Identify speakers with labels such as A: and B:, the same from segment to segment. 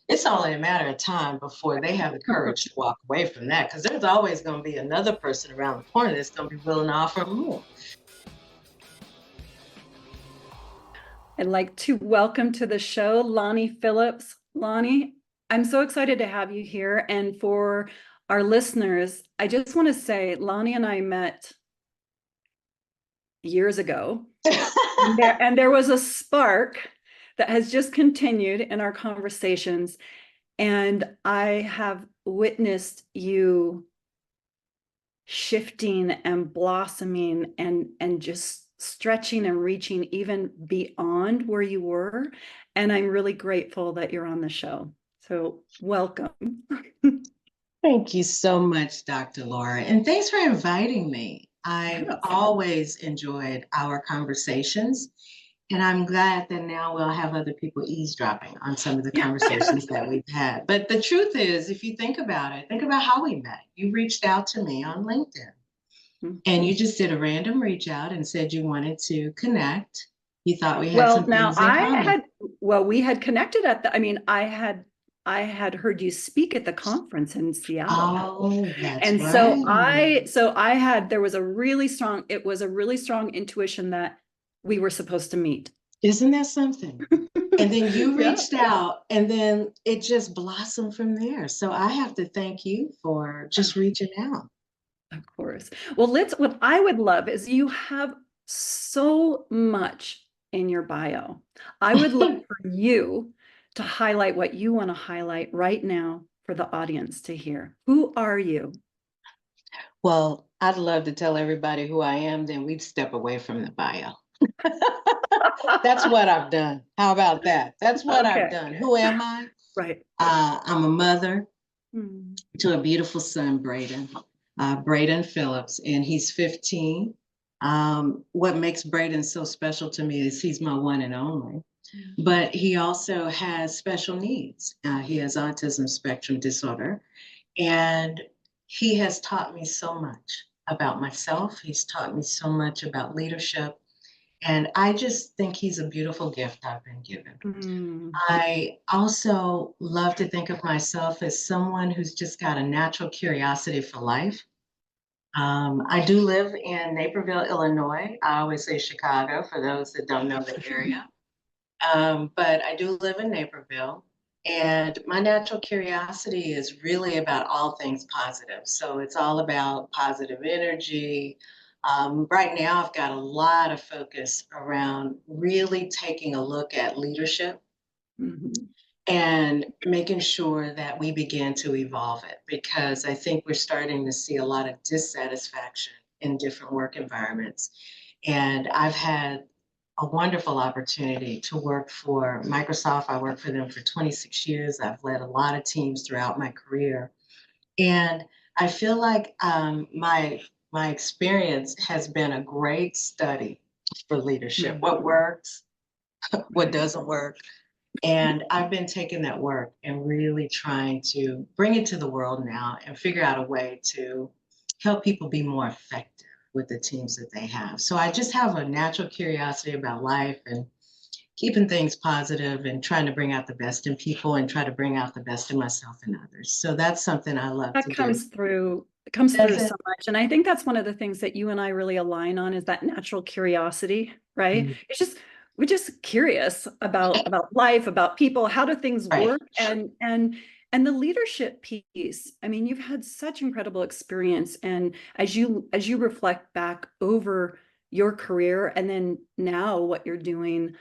A: it's only a matter of time before they have the courage to walk away from that, because there's always going to be another person around the corner that's going to be willing to offer more.
B: I'd like to welcome to the show Lani Phillips. Lani, I'm so excited to have you here. And for our listeners, I just want to say Lani and I met years ago, and there was a spark that has just continued in our conversations. And I have witnessed you shifting and blossoming and just stretching and reaching even beyond where you were. And I'm really grateful that you're on the show. So welcome.
A: Thank you so much, Dr. Laura. And thanks for inviting me. I've
B: Yes.
A: always enjoyed our conversations. And I'm glad that now we'll have other people eavesdropping on some of the conversations that we've had. But the truth is, if you think about it, think about how we met. You reached out to me on LinkedIn. And you just did a random reach out and said you wanted to connect. You thought we had
B: Well,
A: some
B: now
A: things in common.
B: we had connected at the, I had heard you speak at the conference in Seattle.
A: Oh, that's
B: And
A: right.
B: there was it was a really strong intuition that we were supposed to meet.
A: Isn't that something? And then you
B: Yeah.
A: reached out and then it just blossomed from there. So I have to thank you for just reaching out.
B: Of course. Well, what I would love is you have so much in your bio. I would love for you to highlight what you want to highlight right now for the audience to hear. Who are you?
A: Well, I'd love to tell everybody who I am, then we'd step away from the bio. That's what I've done. How about that? That's what I've
B: Okay.
A: done. Who am I?
B: Right.
A: I'm a mother
B: Hmm.
A: to a beautiful son, Braden Phillips, and he's 15. What makes Braden so special to me is he's my one and only, but he also has special needs. He has autism spectrum disorder, and he has taught me so much about myself. He's taught me so much about leadership. And I just think he's a beautiful gift I've been given.
B: Hmm.
A: I also love to think of myself as someone who's just got a natural curiosity for life. I do live in Naperville, Illinois. I always say Chicago for those that don't know the area. But I do live in Naperville. And my natural curiosity is really about all things positive. So it's all about positive energy. Right now, I've got a lot of focus around really taking a look at leadership
B: Mhm.
A: and making sure that we begin to evolve it, because I think we're starting to see a lot of dissatisfaction in different work environments. And I've had a wonderful opportunity to work for Microsoft. I worked for them for 26 years. I've led a lot of teams throughout my career. And I feel like my experience has been a great study for leadership.
B: Mhm.
A: What works, what
B: Right.
A: doesn't work, and I've been taking that work and really trying to bring it to the world now and figure out a way to help people be more effective with the teams that they have. So I just have a natural curiosity about life and keeping things positive and trying to bring out the best in people and try to bring out the best in myself and others. So that's something I love
B: That
A: to do.
B: comes
A: Does
B: through
A: it?
B: so much. And I think that's one of the things that you and I really align on is that natural curiosity, right?
A: Mm.
B: We're just curious about life, about people, how do things
A: Right.
B: work, and the leadership piece. I mean, you've had such incredible experience. And as you reflect back over your career and then now what you're doing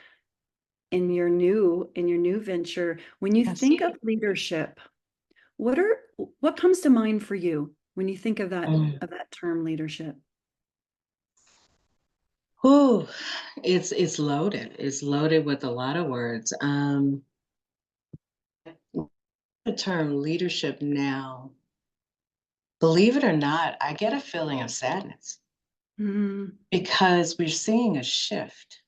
B: in your new venture, when you
A: Yes.
B: think of leadership, what comes to mind for you when you think
A: Mm.
B: of that term leadership?
A: Ooh, it's loaded. It's loaded with a lot of words. The term leadership now, believe it or not, I get a feeling of sadness
B: Mm,
A: because we're seeing a shift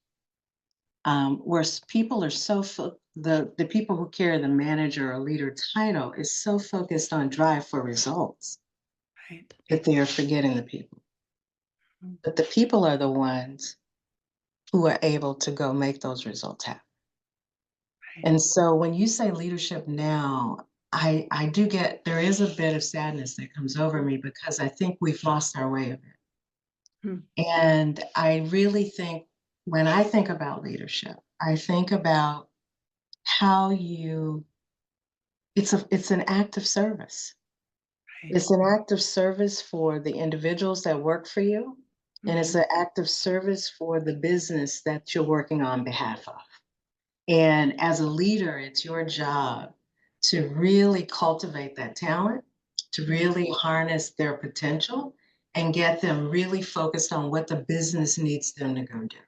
A: where people are the people who carry the manager or leader title is so focused on drive for results
B: right.
A: that they are forgetting the people. But the people are the ones who are able to go make those results happen.
B: Right.
A: And so when you say leadership now, I do get, there is a bit of sadness that comes over me because I think we've lost our way a bit.
B: Hmm.
A: And I really think when I think about leadership, I think about how you, it's an act of service.
B: Right.
A: It's an act of service for the individuals that work for you, and it's
B: Mhm.
A: an act of service for the business that you're working on behalf of. And as a leader, it's your job to really cultivate that talent, to
B: Yeah.
A: really harness their potential, and get them really focused on what the business needs them to go do.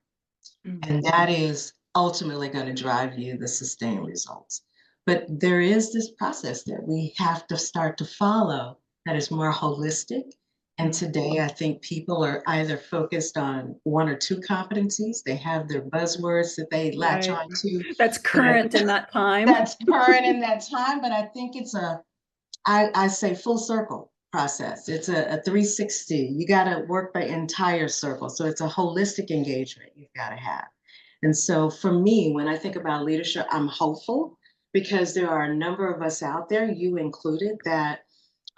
B: Mm.
A: And that is ultimately going to drive you the sustained results. But there is this process that we have to start to follow that is more holistic. And
B: Mm.
A: today, I think people are either focused on one or two competencies. They have their buzzwords that they latch
B: Right.
A: on to
B: That's
A: that
B: current in that time.
A: that's current in that time. But I think it's I say full circle process. It's a 360. You got to work the entire circle. So it's a holistic engagement you've got to have. And so for me, when I think about leadership, I'm hopeful because there are a number of us out there, you included, that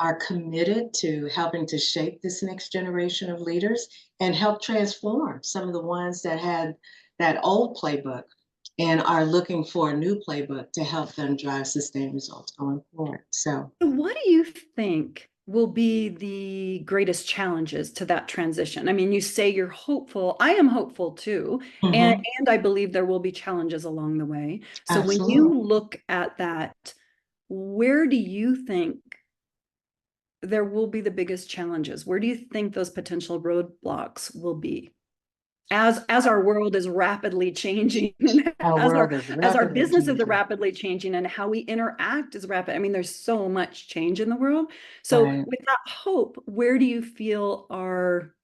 A: are committed to helping to shape this next generation of leaders and help transform some of the ones that had that old playbook and are looking for a new playbook to help them drive sustained results going forward. So,
B: So what do you think will be the greatest challenges to that transition? I mean, you say you're hopeful. I am hopeful too. And
A: mhm,
B: and I believe there will be challenges along the way. So when
A: absolutely.
B: you look at that, where do you think there will be the biggest challenges? Where do you think those potential roadblocks will be? As our world is rapidly changing and
A: Our world is
B: as our
A: rapidly
B: businesses are
A: changing.
B: rapidly changing and how we interact is rapid. I mean, there's so much change in the world. So
A: Right.
B: with that hope, where do you feel are,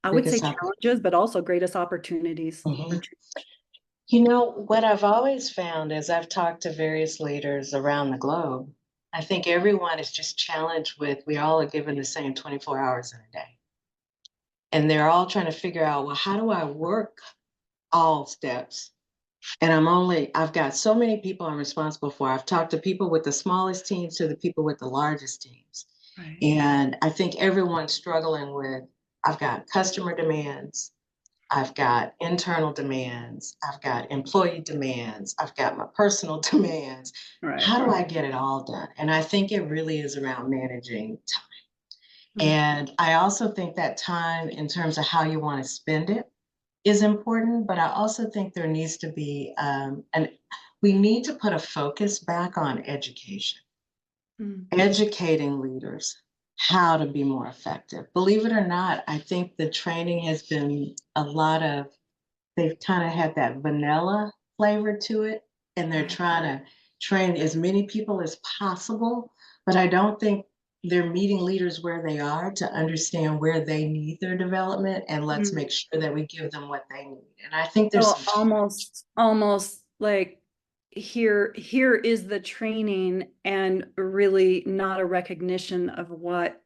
B: I would say
A: Biggest up.
B: challenges, but also greatest opportunities for
A: Mhm.
B: change?
A: You know, what I've always found as I've talked to various leaders around the globe, I think everyone is just challenged with we all are given the same 24 hours in a day. And they're all trying to figure out, well, how do I work all steps? And I've got so many people I'm responsible for. I've talked to people with the smallest teams to the people with the largest teams.
B: Right.
A: And I think everyone's struggling with I've got customer demands, I've got internal demands, I've got employee demands, I've got my personal demands.
B: Right.
A: How do I get it all done? And I think it really is around managing time.
B: Mm.
A: And I also think that time, in terms of how you want to spend it, is important. But I also think there needs to be, and we need to put a focus back on education,
B: Mm.
A: educating leaders how to be more effective. Believe it or not, I think the training has been a lot of, they've kind of had that vanilla flavor to it, and they're
B: Right.
A: trying to train as many people as possible. But I don't think they're meeting leaders where they are to understand where they need their development, and let's
B: Mm.
A: make sure that we give them what they need. And I think there's
B: So
A: some
B: almost like here is the training and really not a recognition of what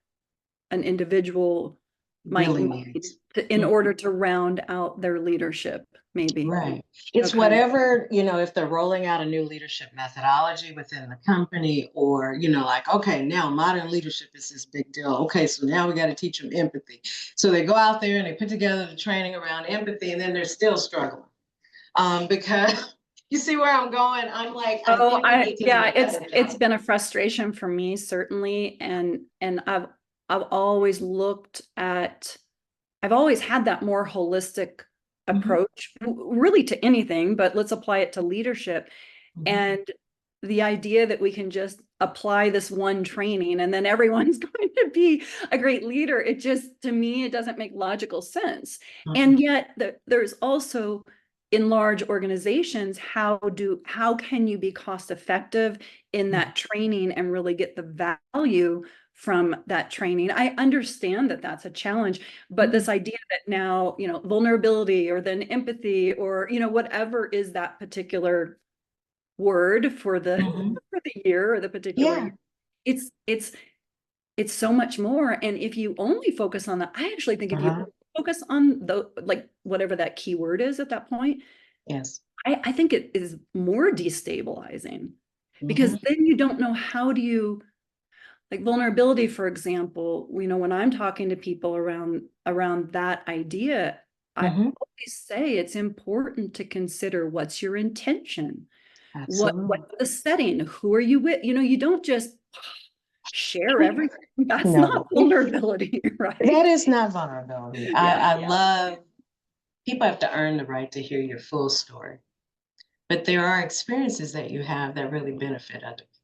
B: an individual might
A: really
B: need
A: needs.
B: in order to round out their leadership, maybe.
A: Right. It's
B: Okay.
A: whatever, if they're rolling out a new leadership methodology within the company, or, like, okay, now modern leadership is this big deal. Okay, so now we got to teach them empathy. So they go out there and they put together the training around empathy, and then they're still struggling. Because you see where I'm going? I'm like, I
B: Oh,
A: think we need to do
B: yeah,
A: a better
B: it's
A: job.
B: been a frustration for me, certainly. And I've always looked at I've always had that more holistic
A: Mhm,
B: approach, really to anything, but let's apply it to leadership.
A: mhm,
B: And the idea that we can just apply this one training and then everyone's going to be a great leader, it just, to me, it doesn't make logical sense. And
A: mhm,
B: yet there's also in large organizations, how can you be cost effective in
A: mhm,
B: that training and really get the value from that training? I understand that that's a challenge, but
A: mhm,
B: this idea that now, vulnerability or then empathy or, whatever is that particular word for the
A: mhm.
B: for the year or the particular
A: Yeah.
B: year, it's it's so much more. And if you only focus on that, I actually think if you
A: Uh-huh.
B: focus on the, like, whatever that keyword is at that point,
A: Yes.
B: I think it is more destabilizing because
A: Hmm.
B: then you don't know how do you, like vulnerability, for example, when I'm talking to people around that idea, I
A: Hmm.
B: always say it's important to consider what's your intention,
A: Absolutely.
B: what's the setting, who are you with? You don't just share everything. That's not
A: No,
B: vulnerability,
A: that
B: right?
A: is not vulnerability.
B: Yeah,
A: I love people have to earn the right to hear your full story, but there are experiences that you have that really benefit others,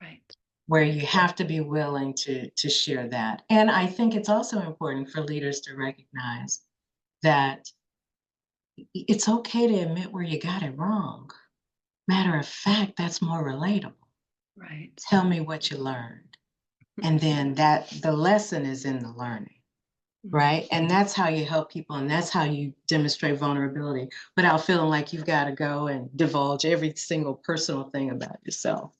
B: right.
A: where you have to be willing to share that. And I think it's also important for leaders to recognize that it's okay to admit where you got it wrong. Matter of fact, that's more relatable.
B: Right.
A: Tell me what you learned. And then that the lesson is in the learning,
B: Mm.
A: right? And that's how you help people and that's how you demonstrate vulnerability without feeling like you've got to go and divulge every single personal thing about yourself.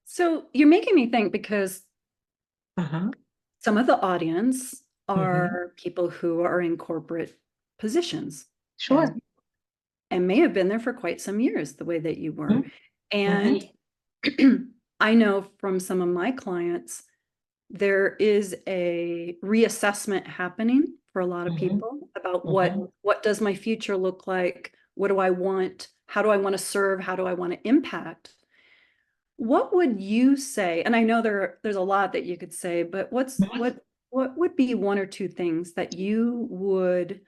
B: So you're making me think because
A: Uh-huh.
B: some of the audience
A: Hmm.
B: are people who are in corporate positions as
A: Sure.
B: and may have been there for quite some years, the way that you were.
A: Mm-hmm.
B: And I know from some of my clients, there is a reassessment happening for a lot of
A: Hmm.
B: people about what
A: Hmm.
B: what does my future look like? What do I want? How do I want to serve? How do I want to impact? What would you say? And I know there's a lot that you could say, but what would be one or two things that you would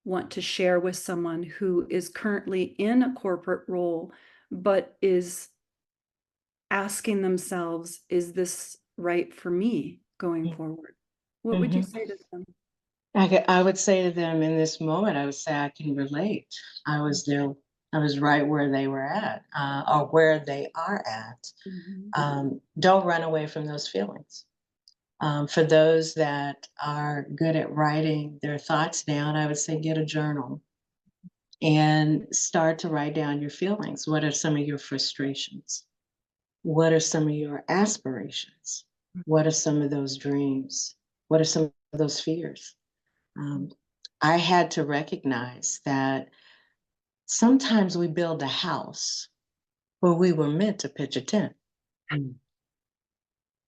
B: want to share with someone who is currently in a corporate role, but is asking themselves, is this right for me going forward? What would you
A: Hmm.
B: say to them?
A: I would say to them in this moment, I would say I can relate. I was there, I was right where they were at, or where they are at.
B: Mhm.
A: Don't run away from those feelings. For those that are good at writing their thoughts down, I would say get a journal and start to write down your feelings. What are some of your frustrations? What are some of your aspirations? What are some of those dreams? What are some of those fears? Um, I had to recognize that sometimes we build a house where we were meant to pitch a tent. Mm.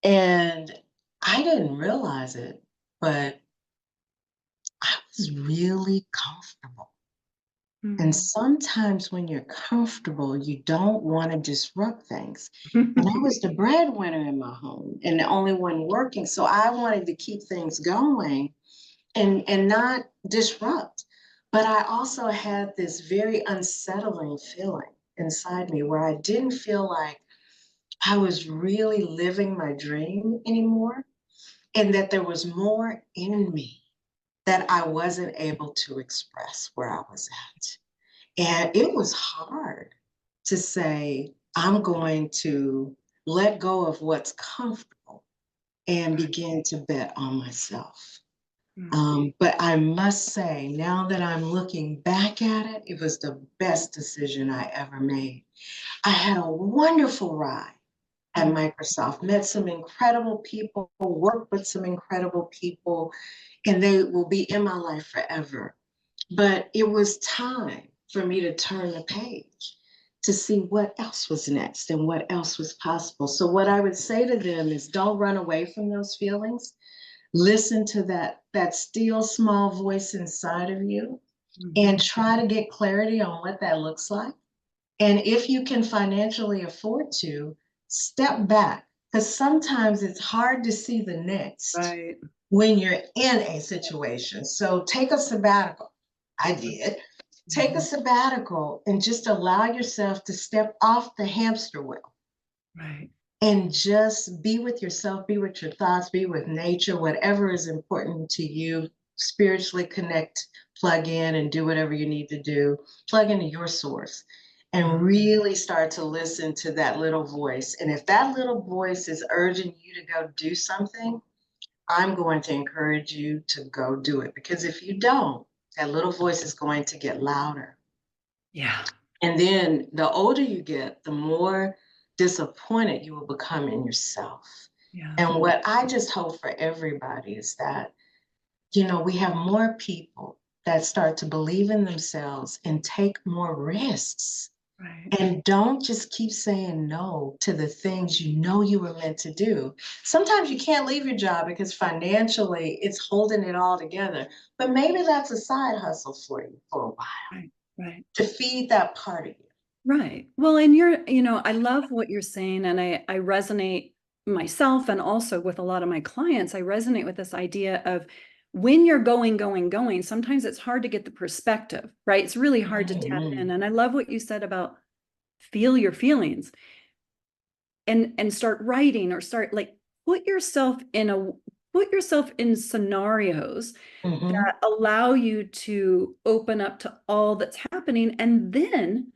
A: And I didn't realize it, but I was really comfortable. And
B: Mhm.
A: sometimes when you're comfortable, you don't want to disrupt things. And I was the breadwinner in my home and the only one working. So I wanted to keep things going and not disrupt. But I also had this very unsettling feeling inside me where I didn't feel like I was really living my dream anymore and that there was more in me that I wasn't able to express where I was at. And it was hard to say, I'm going to let go of what's comfortable and begin to bet on myself.
B: Mhm.
A: But I must say, now that I'm looking back at it, it was the best decision I ever made. I had a wonderful ride at
B: Mhm.
A: Microsoft, met some incredible people, worked with some incredible people, and they will be in my life forever. But it was time for me to turn the page to see what else was next and what else was possible. So, what I would say to them is don't run away from those feelings. Listen to that still small voice inside of you and
B: Mhm.
A: try to get clarity on what that looks like. And if you can financially afford to, step back because sometimes it's hard to see the next
B: Right.
A: when you're in a situation. So take a sabbatical. I did. Take a
B: Mhm.
A: sabbatical and just allow yourself to step off the hamster wheel
B: Right.
A: and just be with yourself, be with your thoughts, be with nature, whatever is important to you. Spiritually connect, plug in, and do whatever you need to do. Plug into your source and
B: Uh-huh.
A: really start to listen to that little voice. And if that little voice is urging you to go do something, I'm going to encourage you to go do it because if you don't, that little voice is going to get louder.
B: Yeah.
A: And then the older you get, the more disappointed you will become in yourself.
B: Yeah.
A: And what I just hope for everybody is that, we have more people. that start to believe in themselves and take more risks.
B: Right.
A: And don't just keep saying no to the things you know you were meant to do. Sometimes you can't leave your job because financially it's holding it all together. But maybe that's a side hustle for you for a while
B: Right. Right.
A: to feed that part of you.
B: Right. Well, and I love what you're saying, and I resonate myself and also with a lot of my clients. I resonate with this idea of when you're going, sometimes it's hard to get the perspective, right? It's really hard to tap in.
A: Mhm,
B: And I love what you said about feel your feelings and start writing or start like put yourself in a put yourself in scenarios
A: mhm,
B: that allow you to open up to all that's happening. And then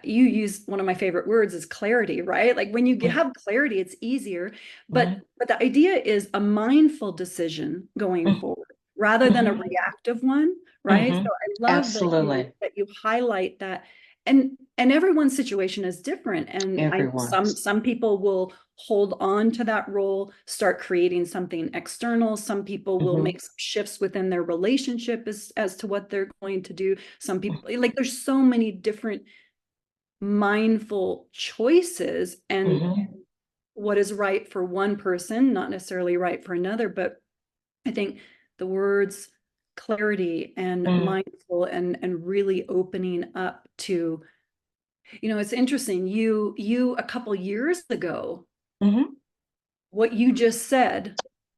B: you use one of my favorite words is clarity, right? Like when you
A: mhm,
B: have clarity, it's easier. But
A: mhm,
B: but the idea is a mindful decision going
A: mhm,
B: forward rather than a
A: mhm,
B: reactive one, right? So
A: mhm.
B: I love
A: Absolutely.
B: that you highlight that. And everyone's situation is different. And I
A: Everyone's.
B: some people will hold on to that role, start creating something external. Some people will
A: Mhm,
B: make some shifts within their relationship as to what they're going to do. Some people, like, there's so many different mindful choices, and
A: mhm,
B: what is right for one person, not necessarily right for another. But I think the words clarity and
A: mhm,
B: mindful and really opening up to, it's interesting. You a couple years ago,
A: mhm,
B: what you just said,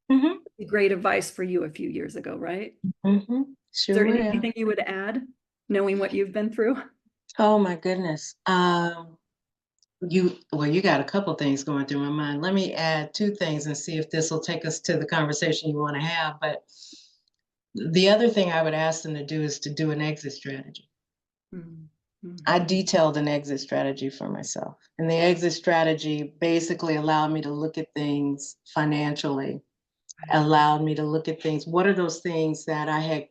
A: mhm,
B: great advice for you a few years ago, right?
A: mhm.
B: Is
A: Sure
B: there
A: will.
B: anything you would add, knowing what you've been through?
A: Oh my goodness. You got a couple things going through my mind. Let me add two things and see if this will take us to the conversation you want to have. But the other thing I would ask them to do is to do an exit strategy. I
B: Mm-hmm.
A: detailed an exit strategy for myself. And the exit strategy basically allowed me to look at things financially,
B: Right.
A: allowed me to look at things. What are those things that I had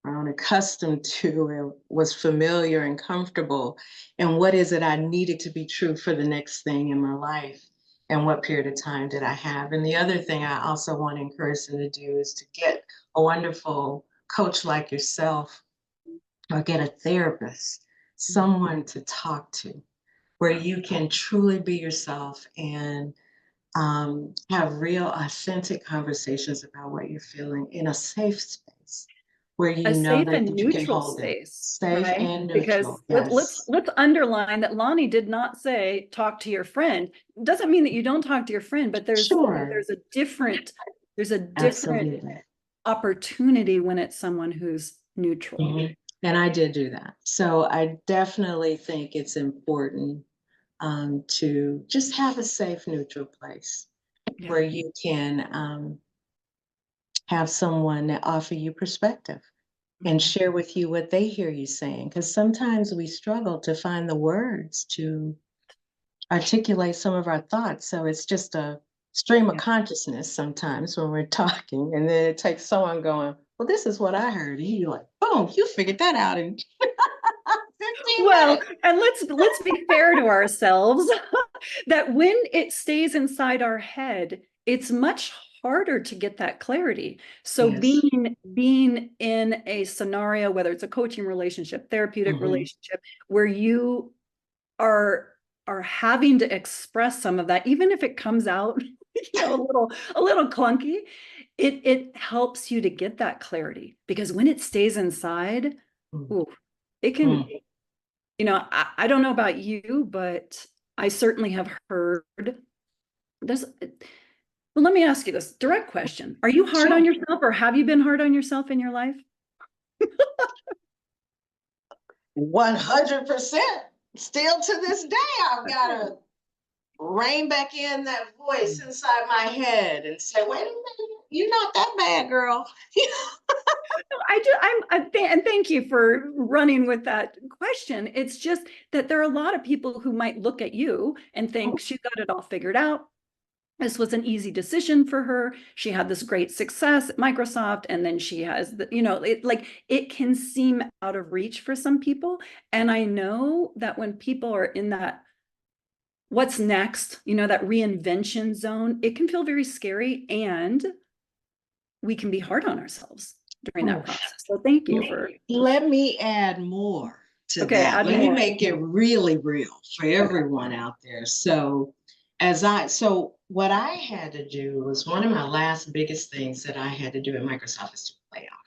A: grown accustomed to and was familiar and comfortable? And what is it I needed to be true for the next thing in my life? And what period of time did I have? And the other thing I also want to encourage them to do is to get a wonderful coach like yourself or get a therapist, someone to talk to where you can truly be yourself and have real, authentic conversations about what you're feeling in a safe space where
B: A
A: you know
B: safe
A: that,
B: and
A: that you can
B: neutral
A: hold it.
B: space,
A: Safe
B: right?
A: and
B: Because
A: neutral.
B: let's
A: Yes.
B: let's underline that Lani did not say talk to your friend. Doesn't mean that you don't talk to your friend, but
A: Sure.
B: there's a different
A: Absolutely.
B: opportunity when it's someone who's neutral.
A: Mhm. And I did do that. So I definitely think it's important to just have a safe, neutral place
B: Yeah.
A: where you can have someone that offer you perspective and
B: Mhm.
A: share with you what they hear you saying. Because sometimes we struggle to find the words to articulate some of our thoughts. So it's just a stream of
B: Yeah.
A: consciousness sometimes when we're talking. And then it takes someone going, well, this is what I heard. And you're like, boom, you figured that out in 15
B: Well,
A: minutes.
B: and let's be fair to ourselves that when it stays inside our head, it's much harder to get that clarity. So
A: Yes.
B: being in a scenario, whether it's a coaching relationship, therapeutic
A: Hmm.
B: relationship, where you are are having to express some of that, even if it comes out, a little clunky, it helps you to get that clarity. Because when it stays inside, ooh, it can, I don't know about you, but I certainly have heard this. Well, let me ask you this direct question. Are you hard
A: Sure.
B: on yourself, or have you been hard on yourself in your life?
A: 100%. Still to this day, I've got to rein back in that voice inside my head and say, wait a minute, you're not that bad, girl.
B: And thank you for running with that question. It's just that there are a lot of people who might look at you and think she got it all figured out. This was an easy decision for her. She had this great success at Microsoft, and then she has it can seem out of reach for some people. And I know that when people are in that what's next, that reinvention zone, it can feel very scary, and we can be hard on ourselves. during that process. So thank you for.
A: Let me add more to
B: Okay,
A: that.
B: add
A: Let me
B: more.
A: make it really real for everyone out there. So what I had to do was one of my last biggest things that I had to do at Microsoft is to lay off.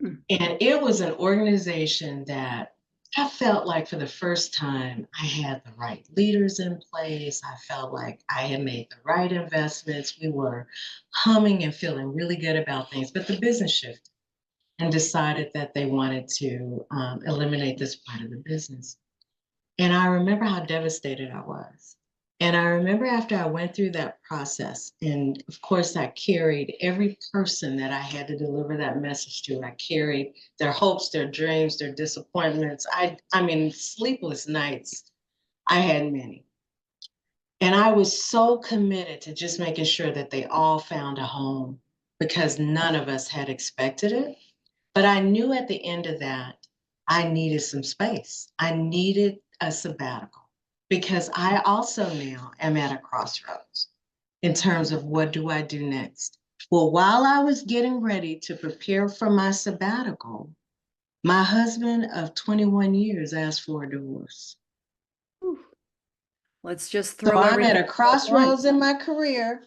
B: Mm.
A: And it was an organization that I felt like for the first time I had the right leaders in place. I felt like I had made the right investments. We were humming and feeling really good about things, but the business shifted and decided that they wanted to eliminate this part of the business. And I remember how devastated I was. And I remember after I went through that process, and of course, I carried every person that I had to deliver that message to. I carried their hopes, their dreams, their disappointments. I mean, sleepless nights. I had many. And I was so committed to just making sure that they all found a home because none of us had expected it. But I knew at the end of that, I needed some space. I needed a sabbatical because I also now am at a crossroads in terms of what do I do next. Well, while I was getting ready to prepare for my sabbatical, my husband of 21 years asked for a divorce.
B: Whew. Let's just
A: So
B: throw
A: I'm at
B: everything
A: a
B: at once.
A: crossroads in my career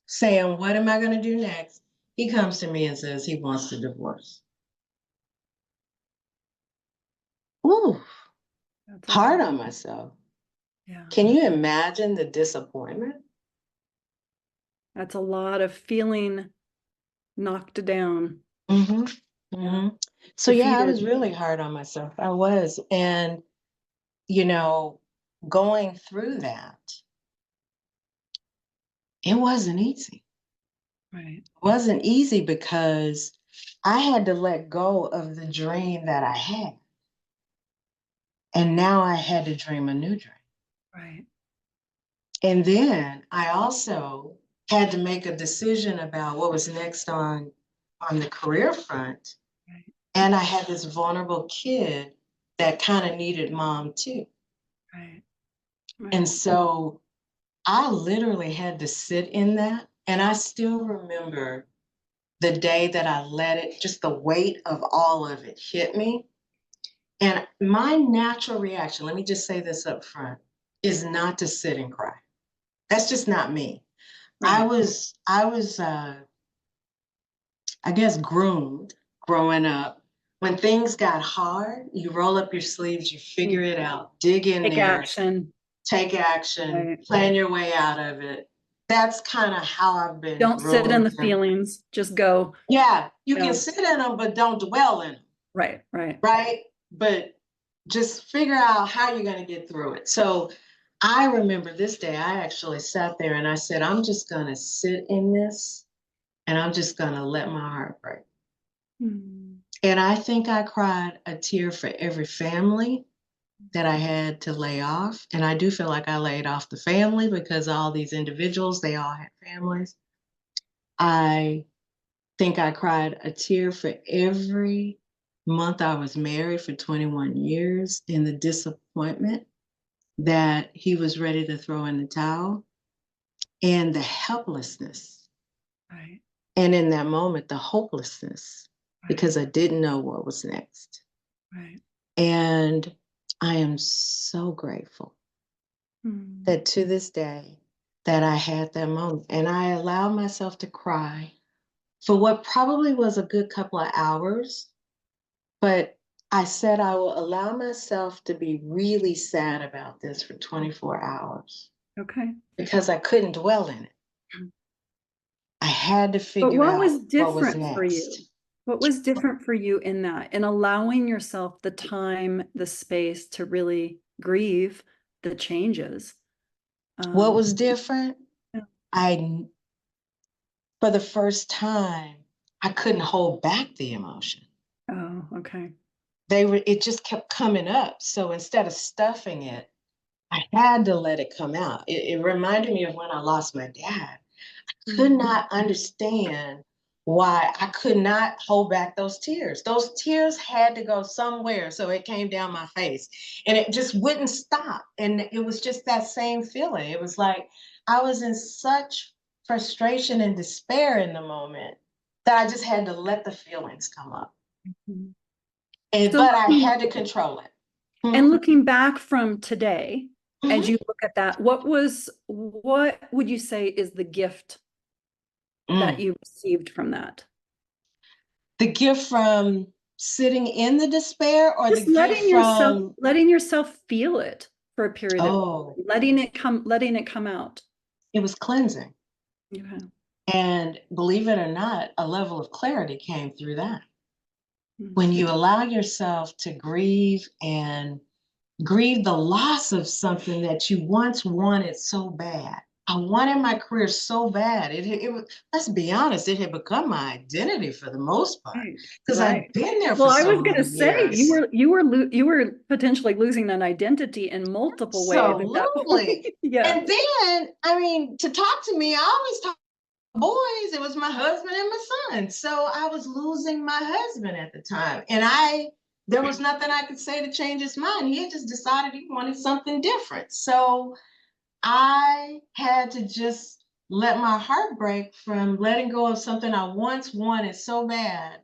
A: saying, what am I going to do next? He comes to me and says he wants to divorce. Ooh,
B: That's a
A: hard
B: lot.
A: on myself.
B: Yeah.
A: Can you imagine the disappointment?
B: That's a lot of feeling knocked down.
A: Mm-hmm.
B: Yeah.
A: Mm-hmm. So yeah, I
B: Defeated.
A: was really hard on myself. I was. And, you know, going through that, it wasn't easy.
B: Right.
A: It wasn't easy because I had to let go of the dream that I had. And now I had to dream a new dream.
B: Right.
A: And then I also had to make a decision about what was next on the career front.
B: Right.
A: And I had this vulnerable kid that kind of needed mom too.
B: Right.
A: And
B: Right.
A: so I literally had to sit in that. And I still remember the day that I let it, just the weight of all of it hit me. And my natural reaction, let me just say this up front, is not to sit and cry. That's just not me.
B: Right.
A: I guess, groomed growing up. When things got hard, you roll up your sleeves, you figure
B: Mm.
A: it out, dig in
B: Take
A: there,
B: action.
A: take action,
B: Right.
A: plan your way out of it. That's kind of how I've been
B: Don't sit in the
A: groomed.
B: feelings. Just go.
A: Yeah, you can
B: Yeah.
A: sit in them, but don't dwell in them,
B: Right. Right.
A: right? But just figure out how you're going to get through it. So I remember this day, I actually sat there and I said, I'm just going to sit in this and I'm just going to let my heart break.
B: Mm.
A: And I think I cried a tear for every family that I had to lay off. And I do feel like I laid off the family because all these individuals, they all had families. I think I cried a tear for every month I was married for 21 years in the disappointment that he was ready to throw in the towel and the helplessness.
B: Right.
A: And in that moment, the hopelessness
B: Right.
A: because I didn't know what was next.
B: Right.
A: And I am so grateful
B: Mm.
A: that to this day that I had that moment and I allowed myself to cry for what probably was a good couple of hours, but I said I will allow myself to be really sad about this for 24 hours
B: Okay.
A: because I couldn't dwell in it. I had to
B: But
A: figure
B: what
A: out
B: was
A: what was
B: different for you?
A: next.
B: What was different for you in that, in allowing yourself the time, the space to really grieve the changes?
A: What
B: Um,
A: was different?
B: yeah.
A: I, for the first time, I couldn't hold back the emotion.
B: Oh, okay.
A: It just kept coming up. So instead of stuffing it, I had to let it come out. It reminded me of when I lost my dad. Could
B: Mm.
A: not understand why I could not hold back those tears. Those tears had to go somewhere. So it came down my face and it just wouldn't stop. And it was just that same feeling. It was like I was in such frustration and despair in the moment that I just had to let the feelings come up.
B: Mhm.
A: And
B: So
A: but I had to control it.
B: and
A: Mhm.
B: looking back from today, as
A: Mhm.
B: you look at that, what would you say is the gift that
A: Mm.
B: you received from that?
A: The gift from sitting in the despair, or the
B: Just
A: gift from,
B: letting yourself feel it for a period of time,
A: oh,
B: letting it come out.
A: it was cleansing.
B: Okay.
A: And believe it or not, a level of clarity came through that.
B: Mm.
A: When you allow yourself to grieve and grieve the loss of something that you once wanted so bad. I wanted my career so bad. Let's be honest, it had become my identity for the most part
B: Right.
A: because I'd
B: Right.
A: been there
B: Well,
A: for
B: I
A: so
B: was going to
A: many
B: say
A: years.
B: you were potentially losing an identity in multiple ways at that point.
A: Absolutely.
B: Yeah.
A: And then, I mean, to talk to me, I always talk to boys. It was my husband and my son. So I was losing my husband at the time. And there was nothing I could say to change his mind. He had just decided he wanted something different. So I had to just let my heart break from letting go of something I once wanted so bad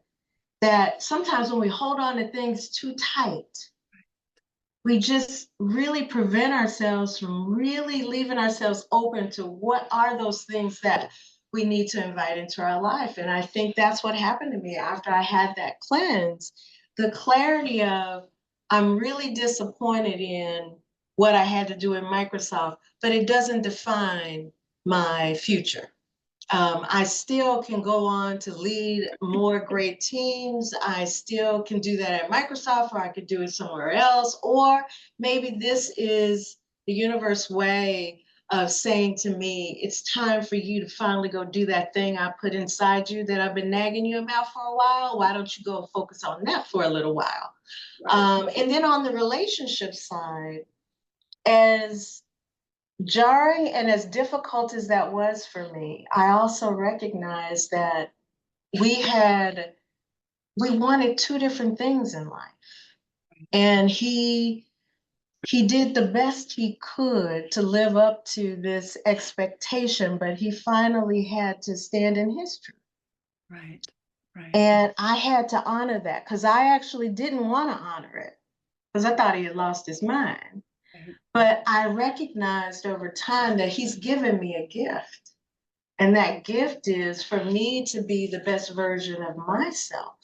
A: that sometimes when we hold on to things too tight, we just really prevent ourselves from really leaving ourselves open to what are those things that we need to invite into our life. And I think that's what happened to me after I had that cleanse. The clarity of, I'm really disappointed in what I had to do in Microsoft, but it doesn't define my future. I still can go on to lead more great teams. I still can do that at Microsoft, or I could do it somewhere else. Or maybe this is the universe way of saying to me, it's time for you to finally go do that thing I put inside you that I've been nagging you about for a while. Why don't you go focus on that for a little while?
B: Right.
A: And then on the relationship side, as jarring and as difficult as that was for me, I also recognized that we had we wanted two different things in life. And he did the best he could to live up to this expectation, but he finally had to stand in his truth.
B: Right. Right.
A: And I had to honor that because I actually didn't want to honor it because I thought he had lost his mind.
B: Right.
A: But I recognized over time that he's given me a gift. And that gift is for me to be the best version of myself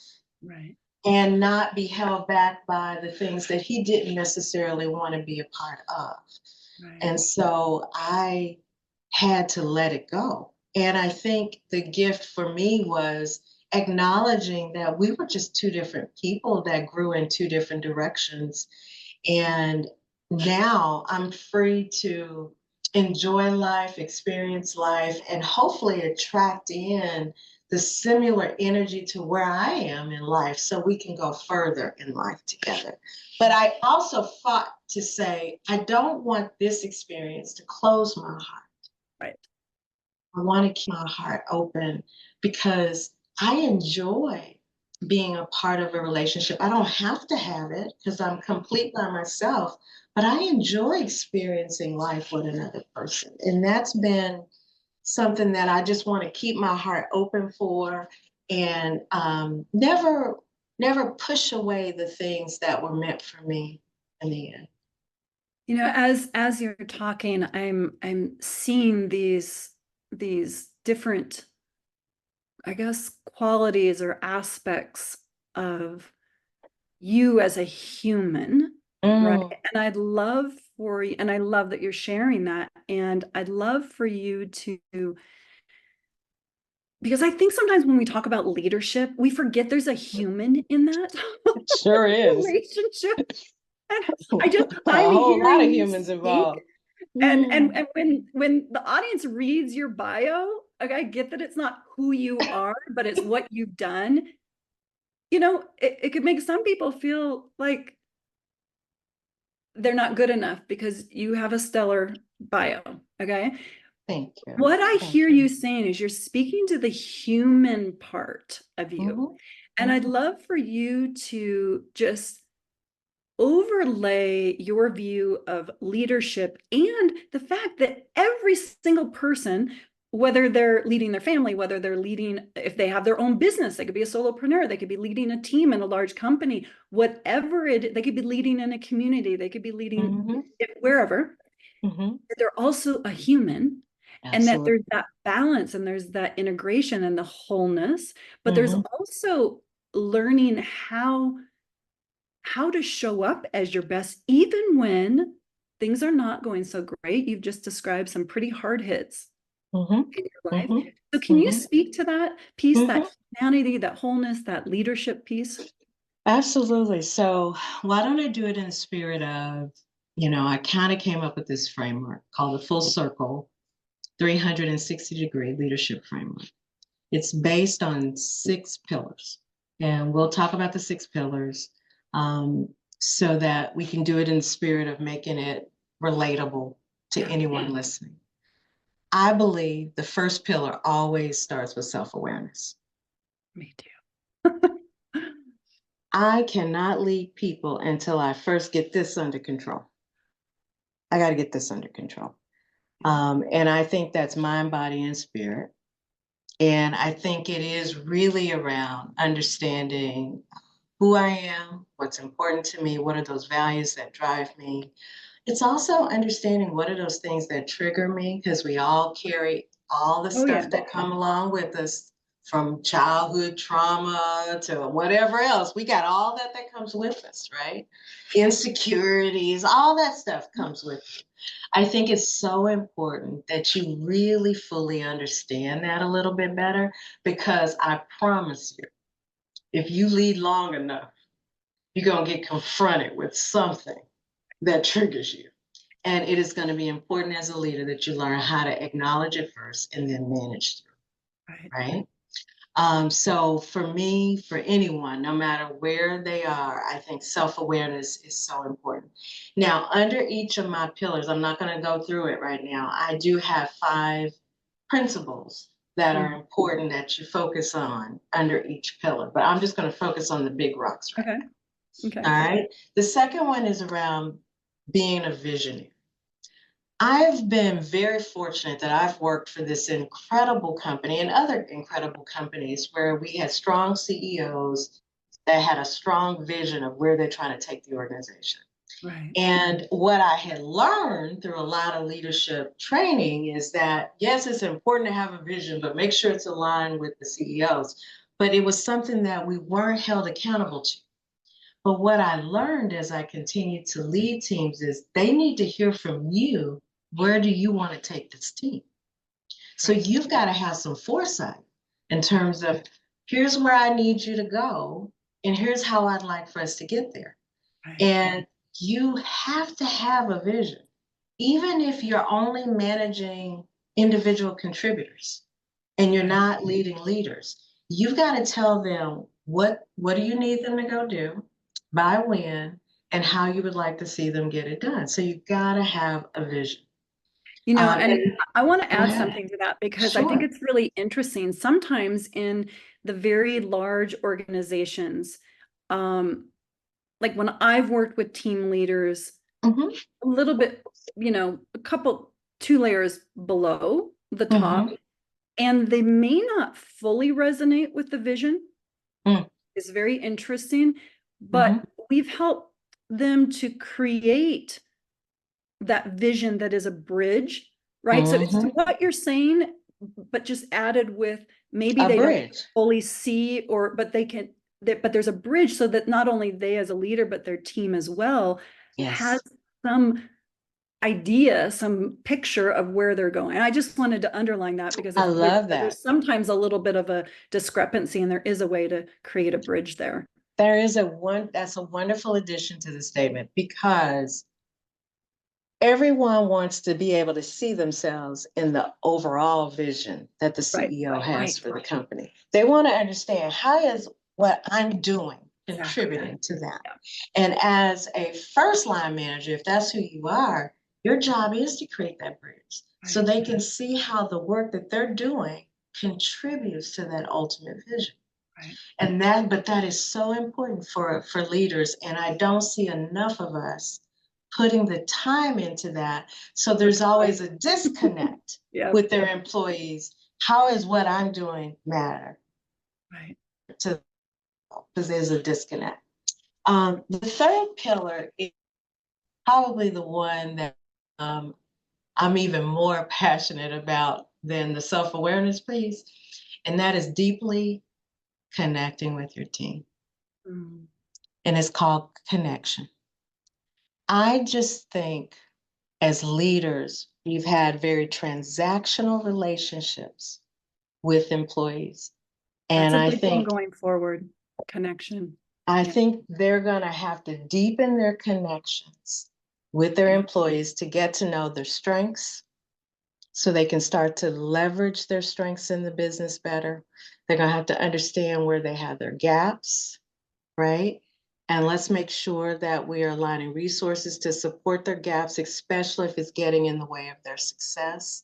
B: Right.
A: and not be held back by the things that he didn't necessarily want to be a part of.
B: Right.
A: And so I had to let it go. And I think the gift for me was acknowledging that we were just two different people that grew in two different directions. And now I'm free to enjoy life, experience life, and hopefully attract in the similar energy to where I am in life so we can go further in life together. But I also fought to say, I don't want this experience to close my heart.
B: Right.
A: I want to keep my heart open because I enjoy being a part of a relationship. I don't have to have it because I'm complete by myself, but I enjoy experiencing life with another person. And that's been something that I just want to keep my heart open for and never push away the things that were meant for me in the end.
B: As you're talking, I'm seeing these different, I guess, qualities or aspects of you as a human, right?
A: Mm,
B: And I'd love for you, and I love that you're sharing that. And I'd love for you to, because I think sometimes when we talk about leadership, we forget there's a human in that
A: it sure is.
B: relationship. And
A: A
B: I'm
A: whole lot
B: hearing
A: of
B: you
A: humans
B: speak.
A: involved.
B: And when the audience reads your bio, like, I get that it's not who you are, but it's what you've done. It could make some people feel like they're not good enough because you have a stellar bio. Okay.
A: Thank you.
B: What I
A: Thank
B: hear
A: you.
B: you saying is you're speaking to the human part of you.
A: Mhm,
B: And I'd
A: mhm.
B: love for you to just overlay your view of leadership and the fact that every single person whether they're leading their family, whether they're leading, if they have their own business, they could be a solopreneur, they could be leading a team in a large company, whatever they could be leading in a community, they could be leading
A: Mm-hmm.
B: wherever.
A: Mm-hmm.
B: They're also a human, and that there's
A: Absolutely.
B: that balance and there's that integration and the wholeness, but there's
A: Mm-hmm.
B: also learning how to show up as your best, even when things are not going so great. You've just described some pretty hard hits
A: Mm-hmm.
B: in your life.
A: Mm-hmm.
B: So can you
A: Mm-hmm.
B: speak to that piece,
A: Mm-hmm.
B: that humanity, that wholeness, that leadership piece?
A: Absolutely. So why don't I do it in the spirit of, I kind of came up with this framework called the full circle 360-degree leadership framework. It's based on 6 pillars. And we'll talk about the 6 pillars um, so that we can do it in the spirit of making it relatable to
B: Yeah,
A: anyone listening. I believe the first pillar always starts with self-awareness.
B: me too.
A: I cannot lead people until I first get this under control. I got to get this under control. And I think that's mind, body, and spirit. And I think it is really around understanding who I am, what's important to me, what are those values that drive me. It's also understanding what are those things that trigger me, because we all carry all the
B: Oh yeah.
A: stuff that come along with us from childhood trauma to whatever else. We got all that comes with us, right? Insecurities, all that stuff comes with it. I think it's so important that you really fully understand that a little bit better, because I promise you, if you lead long enough, you're going to get confronted with something that triggers you. And it is going to be important as a leader that you learn how to acknowledge it first and then manage
B: Right.
A: through, right? So for me, for anyone, no matter where they are, I think self-awareness is so important. Now, under each of my pillars, I'm not going to go through it right now. I do have 5 principles that are
B: Mm.
A: important that you focus on under each pillar, but I'm just going to focus on the big rocks right
B: Okay.
A: now.
B: Okay.
A: All right. The second one is around being a visionary. I've been very fortunate that I've worked for this incredible company and other incredible companies where we had strong CEOs that had a strong vision of where they're trying to take the organization.
B: Right.
A: And what I had learned through a lot of leadership training is that, yes, it's important to have a vision, but make sure it's aligned with the CEOs. But it was something that we weren't held accountable to. But what I learned as I continued to lead teams is they need to hear from you. Where do you want to take this team? So
B: Right.
A: you've got to have some foresight in terms of here's where I need you to go, and here's how I'd like for us to get there.
B: Right.
A: And you have to have a vision, even if you're only managing individual contributors and you're
B: Right.
A: not leading leaders. You've got to tell them what do you need them to go do, by when, and how you would like to see them get it done. So you've got to have a vision.
B: And
A: And
B: I want to
A: go
B: add
A: ahead.
B: something to that because I think
A: Sure.
B: it's really interesting. Sometimes in the very large organizations, um, like when I've worked with team leaders,
A: Mm-hmm.
B: a little bit, a couple, 2 layers below the top,
A: Mm-hmm.
B: and they may not fully resonate with the vision. Is very interesting,
A: Mm-hmm.
B: but we've helped them to create that vision that is a bridge, right? So it's
A: Mm-hmm.
B: what you're saying, but just added with maybe
A: A
B: they don't
A: bridge.
B: fully see, or but they can, but there's a bridge so that not only they as a leader, but their team as well has
A: Yes.
B: some idea, some picture of where they're going. And I just wanted to underline that because
A: I
B: if
A: love that.
B: there's sometimes a little bit of a discrepancy, and there is a way to create a bridge there.
A: That's a wonderful addition to the statement, because everyone wants to be able to see themselves in the overall vision that the
B: Right,
A: CEO has
B: right,
A: for the company. They want to understand, how is what I'm doing
B: exactly.
A: contributing to that?
B: Yeah,
A: And as a first line manager, if that's who you are, your job is to create that bridge so
B: right.
A: they can see how the work that they're doing contributes to that ultimate vision.
B: Right.
A: But that is so important for leaders. And I don't see enough of us putting the time into that. So there's always a disconnect
B: Yeah,
A: with their employees. How is what I'm doing matter
B: right.
A: to, because there's a disconnect. The third pillar is probably the one that um, I'm even more passionate about than the self-awareness piece, and that is deeply connecting with your team.
B: Mm.
A: And it's called connection. I just think as leaders, we've had very transactional relationships with employees.
B: That's
A: And
B: a big one going forward. Connection.
A: I
B: Yeah,
A: think they're going to have to deepen their connections with their
B: yeah,
A: employees to get to know their strengths so they can start to leverage their strengths in the business better. They're going to have to understand where they have their gaps, right? And let's make sure that we are aligning resources to support their gaps, especially if it's getting in the way of their success.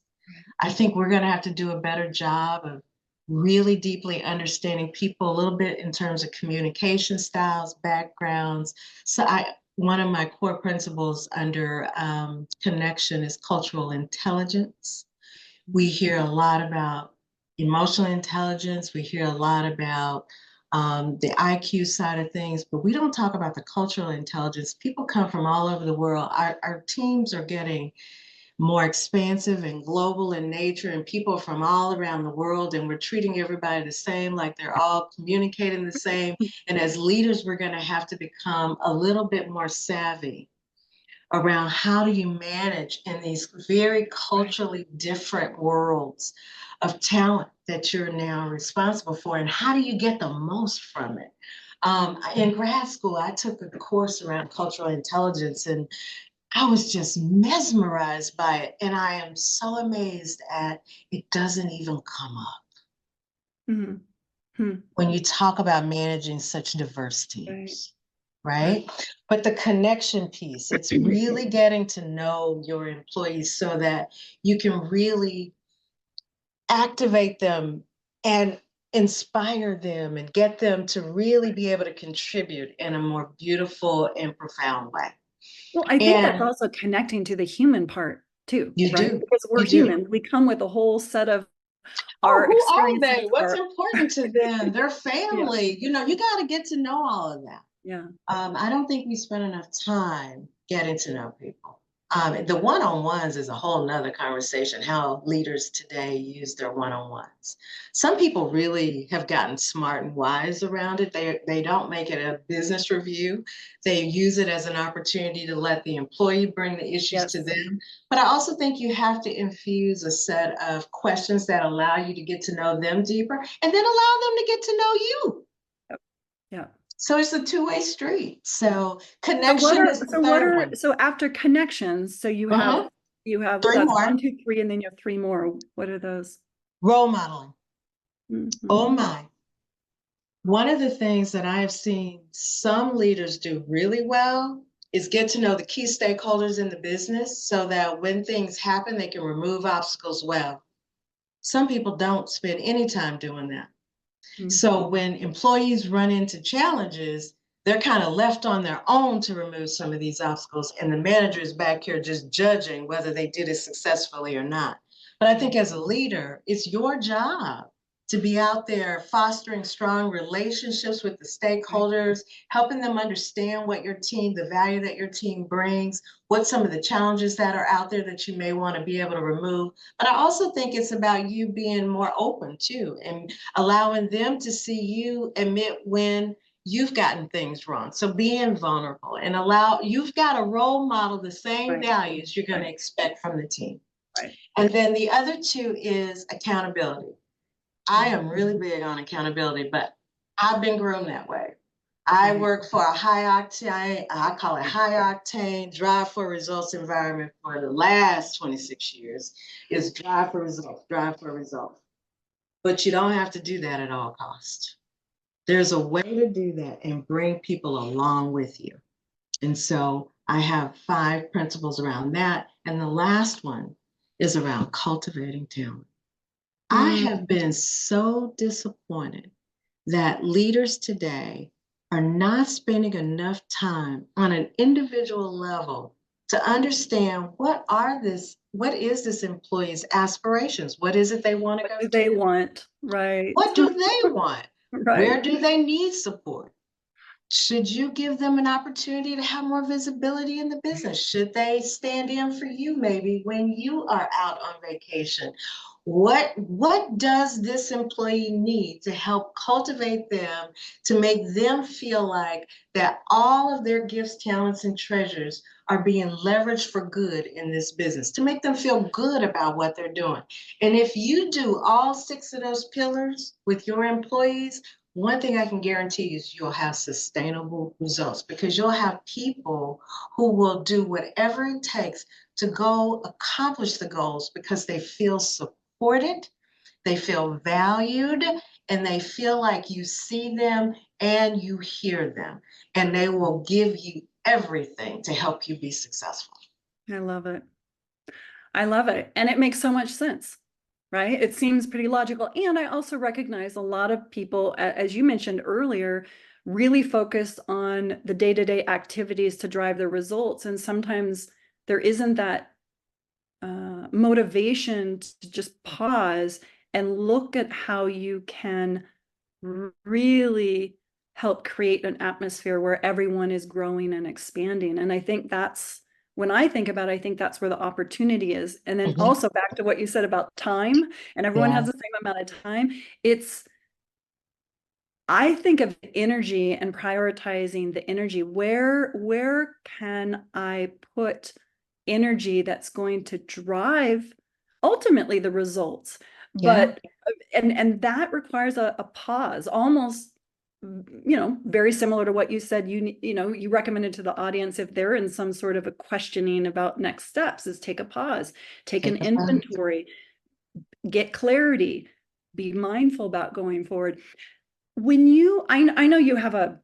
A: I think we're going to have to do a better job of really deeply understanding people a little bit in terms of communication styles, backgrounds. One of my core principles under connection is cultural intelligence. We hear a lot about emotional intelligence. We hear a lot about the IQ side of things, but we don't talk about the cultural intelligence. People come from all over the world. Our teams are getting more expansive and global in nature, and people from all around the world, and we're treating everybody the same, like they're all communicating the same. And as leaders, we're going to have to become a little bit more savvy around how do you manage in these very
B: right.
A: culturally different worlds of talent that you're now responsible for, and how do you get the most from it. In grad school, I took a course around cultural intelligence, and I was just mesmerized by it. And I am so amazed at it doesn't even come up
B: Mhm. Hmm.
A: when you talk about managing such diverse
B: Right,
A: teams,
B: right.
A: right? But the connection piece, it's really getting to know your employees so that you can really activate them and inspire them and get them to really be able to contribute in a more beautiful and profound way.
B: Well, I think that's
A: And
B: also connecting to the human part too,
A: you
B: right?
A: do,
B: Because we're
A: you do.
B: human. We come with a whole set of
A: Oh,
B: our
A: who are
B: experiences,
A: they? What's
B: our
A: important to them? Their
B: yeah,
A: family. You got to get to know all of that.
B: yeah.
A: I don't think we spend enough time getting to know people. The one-on-ones is a whole nother conversation, how leaders today use their one-on-ones. Some people really have gotten smart and wise around it. They don't make it a business review. They use it as an opportunity to let the employee bring the issues to
B: Yes.
A: them. But I also think you have to infuse a set of questions that allow you to get to know them deeper and then allow them to get to know you.
B: Yep. Yeah.
A: So it's a two-way street.
B: Yeah.
A: So connection is the third one.
B: So after connections, so
A: Uh-huh.
B: you have
A: Three
B: that's
A: more.
B: 1, 2, 3, and then you have three more. What are those?
A: Role modeling.
B: Mhm.
A: Oh my. One of the things that I have seen some leaders do really well is get to know the key stakeholders in the business so that when things happen, they can remove obstacles well. Some people don't spend any time doing that.
B: Mhm.
A: So when employees run into challenges, they're kind of left on their own to remove some of these obstacles, and the manager is back here just judging whether they did it successfully or not. But I think
B: Right.
A: as a leader, it's your job to be out there fostering strong relationships with the
B: Right.
A: stakeholders, helping them understand what your team, the value that your team brings, what some of the challenges that are out there that you may want to be able to remove. But I also think it's about you being more open too, and allowing them to see you admit when you've gotten things wrong. So being vulnerable and you've got to role model the same
B: Right.
A: values you're going to
B: Right.
A: expect from the team.
B: Right.
A: And then the other two is accountability. I
B: Mhm.
A: am really big on accountability, but I've been groomed that way. I
B: Right.
A: work for a high octane, I call it high octane, drive for results environment for the last 26 years is drive for results, drive for results. But you don't have to do that at all costs. There's a way to do that and bring people along with you. And so I have 5 principles around that. And the last one is around cultivating talent. I
B: Mm.
A: have been so disappointed that leaders today are not spending enough time on an individual level to understand what is this employee's aspirations? What is it they want to
B: What
A: go
B: do
A: do?
B: they want? Right.
A: What do they want?
B: Right.
A: Where do they need support? Should you give them an opportunity to have more visibility in the business? Should they stand in for you maybe when you are out on vacation? What does this employee need to help cultivate them, to make them feel like that all of their gifts, talents, and treasures are being leveraged for good in this business, to make them feel good about what they're doing? And if you do all six of those pillars with your employees, one thing I can guarantee is you'll have sustainable results, because you'll have people who will do whatever it takes to go accomplish the goals because they feel supported, they feel valued, and they feel like you see them and you hear them, and they will give you everything to help you be successful.
B: I love it. I love it. And it makes so much sense, right? It seems pretty logical. And I also recognize a lot of people, as you mentioned earlier, really focus on the day-to-day activities to drive the results. And sometimes there isn't that motivation to just pause and look at how you can really help create an atmosphere where everyone is growing and expanding. And I think that's when I think about it, I think that's where the opportunity is. And then
A: Mhm.
B: also back to what you said about time, and everyone has
A: Yeah.
B: the same amount of time. I think of energy and prioritizing the energy. Where can I put energy that's going to drive ultimately the results?
A: Yeah.
B: But and that requires a pause, almost very similar to what you said. You recommended to the audience, if they're in some sort of a questioning about next steps, is take a pause, take an
A: Take a pause.
B: inventory, get clarity, be mindful about going forward. I know you have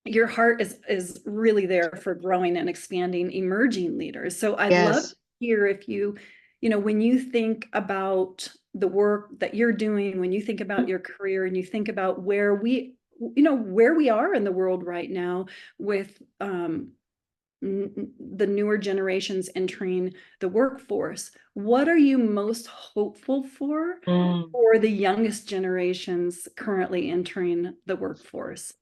B: your heart is really there for growing and expanding emerging leaders. So I'd love to
A: Yes.
B: hear if when you think about the work that you're doing, when you think about your career and you think about where we are in the world right now with the newer generations entering the workforce, what are you most hopeful
A: Mm.
B: for the youngest generations currently entering the workforce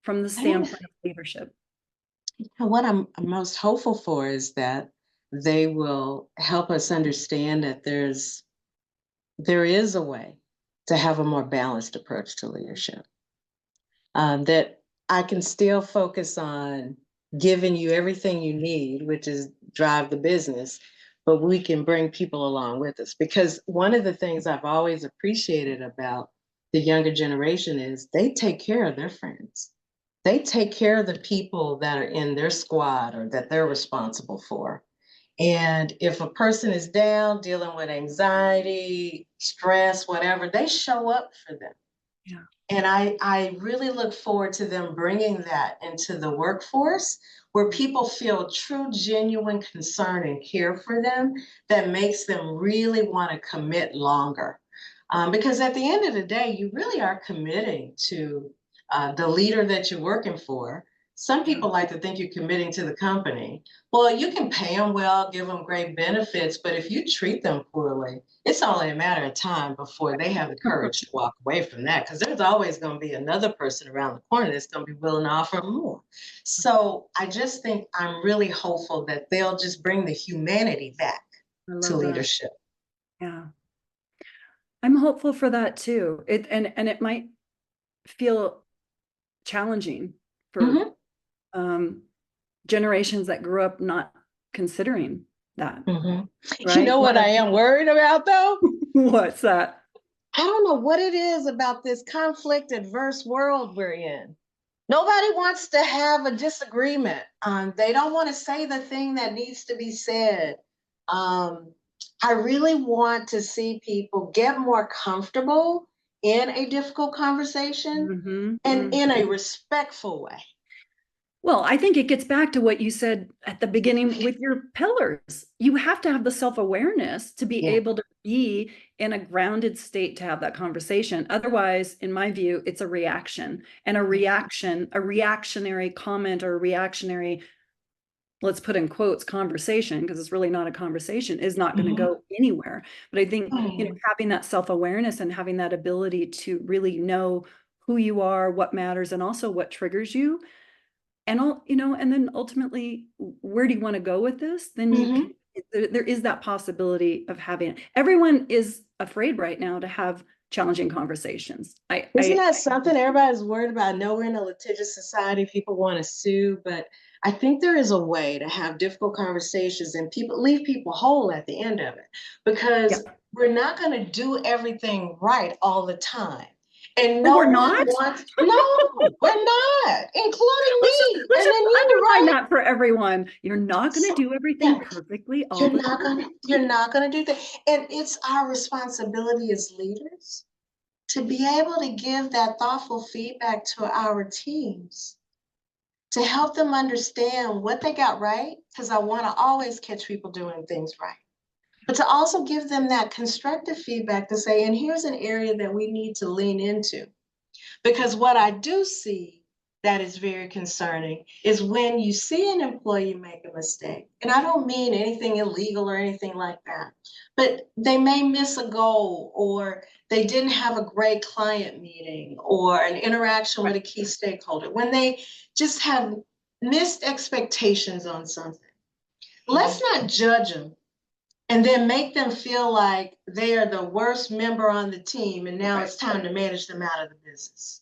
B: from the
A: I don't
B: standpoint of leadership?
A: What I'm most hopeful for is that they will help us understand that there is a way to have a more balanced approach to leadership. That I can still focus on giving you everything you need, which is drive the business, but we can bring people along with us. Because one of the things I've always appreciated about the younger generation is they take care of their friends. They take care of the people that are in their squad or that they're responsible for. And if a person is down, dealing with anxiety, stress, whatever, they show up for them.
B: Yeah.
A: And I really look forward to them bringing that into the workforce where people feel true, genuine concern and care for them that makes them really want to commit longer. Because at the end of the day, you really are committing to the leader that you're working for. Some
B: Yeah.
A: people like to think you're committing to the company. Well, you can pay them well, give them great benefits, but if you treat them poorly, it's only a matter of time before they have the courage to walk away from that, because there's always going to be another person around the corner that's going to be willing to offer more. So I just think I'm really hopeful that they'll just bring the humanity back
B: I
A: to
B: love that.
A: leadership.
B: Yeah. I'm hopeful for that too. And it might feel challenging for
A: Hmm.
B: um, generations that grew up not considering that,
A: Hmm. You
B: right?
A: know what I am worried about though?
B: What's that?
A: I don't know what it is about this conflict adverse world we're in. Nobody wants to have a disagreement. They don't want to say the thing that needs to be said. Um, I really want to see people get more comfortable in a difficult conversation and
B: Hmm.
A: in a respectful way.
B: Well, I think it gets back to what you said at the beginning with your pillars. You have to have the self-awareness to be
A: Yeah.
B: able to be in a grounded state to have that conversation. Otherwise, in my view, it's a reaction. And a reactionary comment or a reactionary let's put in quotes, conversation, because it's really not a conversation, is not going to
A: Mhm.
B: go anywhere. But I think,
A: Oh.
B: having that self-awareness and having that ability to really know who you are, what matters, and also what triggers you, and and then ultimately, where do you want to go with this? Then you can,
A: Mhm.
B: there is that possibility of having, everyone is afraid right now to have challenging conversations.
A: Isn't that something? Everybody's worried about. No, we're in a litigious society. People want to sue, but I think there is a way to have difficult conversations and people leave people whole at the end of it,
B: Yeah.
A: because we're not going to do everything right all the time. And
B: Oh,
A: no
B: we're
A: one
B: not?
A: wants, no, we're not, including me.
B: Let's
A: And
B: just
A: then you,
B: underline
A: right?
B: that for everyone. You're not going to
A: So,
B: do everything
A: yeah,
B: perfectly all the time.
A: you're not gonna do that. And it's our responsibility as leaders to be able to give that thoughtful feedback to our teams to help them understand what they got right, because I want to always catch people doing things right. But to also give them that constructive feedback to say, and here's an area that we need to lean into. Because what I do see that is very concerning is when you see an employee make a mistake, and I don't mean anything illegal or anything like that, but they may miss a goal, or they didn't have a great client meeting or an interaction with
B: Right.
A: a key stakeholder, when they just have missed expectations on something. Let's not judge them and then make them feel like they are the worst member on the team and now
B: Right.
A: it's time to manage them out of the business.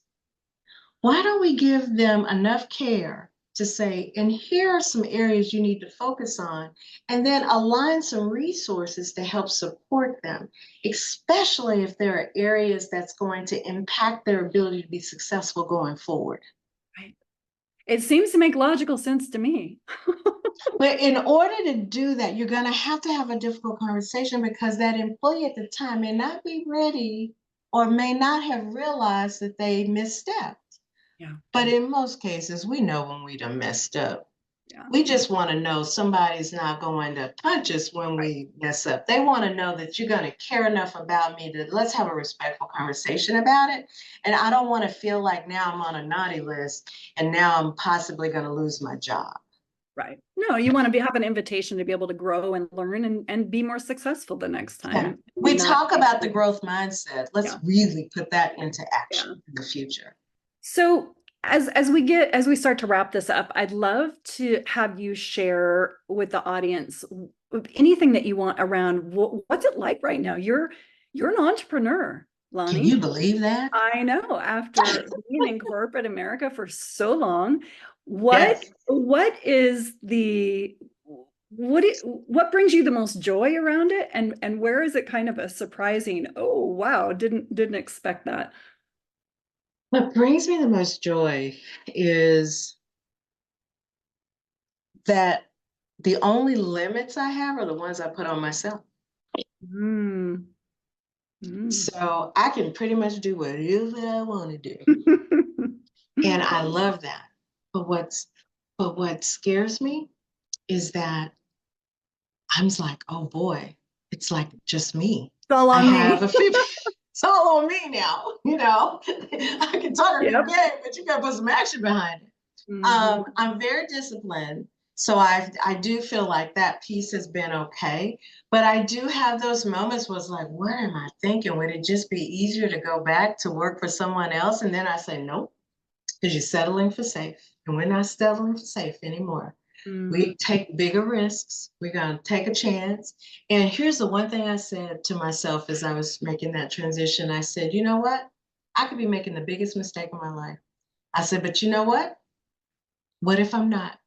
A: Why don't we give them enough care to say, and here are some areas you need to focus on, and then align some resources to help support them, especially if there are areas that's going to impact their ability to be successful going forward.
B: Right. It seems to make logical sense to me.
A: But in order to do that, you're going to have a difficult conversation, because that employee at the time may not be ready or may not have realized that they misstepped.
B: Yeah.
A: But in most cases, we know when we done messed up.
B: Yeah.
A: We just want to know somebody's not going to punch us when
B: Right.
A: we mess up. They want to know that you're going to care enough about me that let's have a respectful conversation about it. And I don't want to feel like now I'm on a naughty list and now I'm possibly going to lose my job.
B: Right. No, you want to have an invitation to be able to grow and learn and be more successful the next time,
A: Yeah.
B: and
A: We
B: not.
A: talk about the growth mindset. Let's
B: Yeah.
A: really put that into action
B: Yeah.
A: in the future.
B: So as we start to wrap this up, I'd love to have you share with the audience anything that you want around what's it like right now. You're an entrepreneur,
A: Can you
B: Lani.
A: believe that?
B: I know, after being in corporate America for so long, what
A: Yes.
B: what is the what brings you the most joy around it, and where is it kind of a surprising, oh wow, didn't expect that.
A: What brings me the most joy is that the only limits I have are the ones I put on myself.
B: Mm, mm.
A: So I can pretty much do whatever I want to do. And I love that. But what scares me is that I'm like, oh boy, it's like just me.
B: It's all
A: I
B: on
A: have
B: me.
A: a few, it's all on me now, you know. I can talk a good
B: Yep.
A: game, but you gotta put some action behind it.
B: Mhm.
A: I'm very disciplined, so I do feel like that piece has been okay. But I do have those moments where it's like, what am I thinking? Would it just be easier to go back to work for someone else? And then I say, nope, because you're settling for safe, and we're not settling for safe anymore.
B: Mm.
A: We take bigger risks. We're going to take a chance. And here's the one thing I said to myself as I was making that transition. I said, you know what? I could be making the biggest mistake of my life. I said, but you know what? What if I'm not?